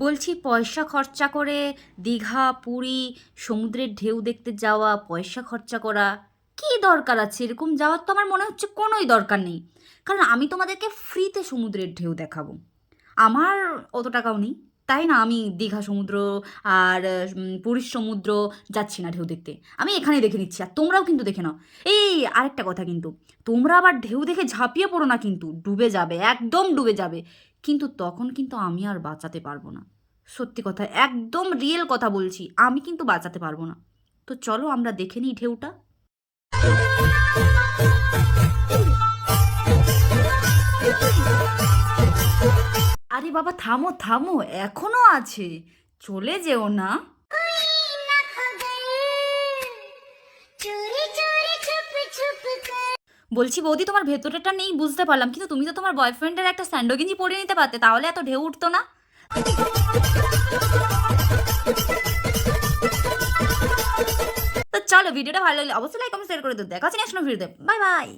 বলছি পয়সা খরচা করে দীঘা পুরী সমুদ্রের ঢেউ দেখতে যাওয়া পয়সা খরচা করা কী দরকার আছে? এরকম যাওয়ার তো আমার মনে হচ্ছে কোনোই দরকার নেই। কারণ আমি তোমাদেরকে ফ্রিতে সমুদ্রের ঢেউ দেখাবো। আমার অত টাকাও নেই, তাই না আমি দীঘা সমুদ্র আর পুরীর সমুদ্র যাচ্ছি না ঢেউ দেখতে। আমি এখানেই দেখে নিচ্ছি, আর তোমরাও কিন্তু দেখে নাও। এই আরেকটা কথা কিন্তু, তোমরা আবার ঢেউ দেখে ঝাঁপিয়ে পড়ো না, কিন্তু ডুবে যাবে, একদম ডুবে যাবে। কিন্তু তখন কিন্তু আমি আর বাঁচাতে পারবো না। সত্যি কথা, একদম রিয়েল কথা বলছি, আমি কিন্তু বাঁচাতে পারবো না। তো চলো আমরা দেখে নিই ঢেউটা। আরে বাবা, থামো থামো, এখনো আছে, চলে যেও না। বলছি বৌদি, তোমার ভেতরেটা নেই বুঝতে পারলাম, কিন্তু তুমি তো তোমার বয়ফ্রেন্ডের একটা স্যান্ডো গেঞ্জি পরে নিতে পারতে, তাহলে এত ঢেউ উঠতো না। তো চলো, ভিডিওটা ভালো লাগলে অবশ্যই লাইক কমেন্ট শেয়ার করে দিও। দেখা হচ্ছে নেক্সট ভিডিওতে। Bye bye.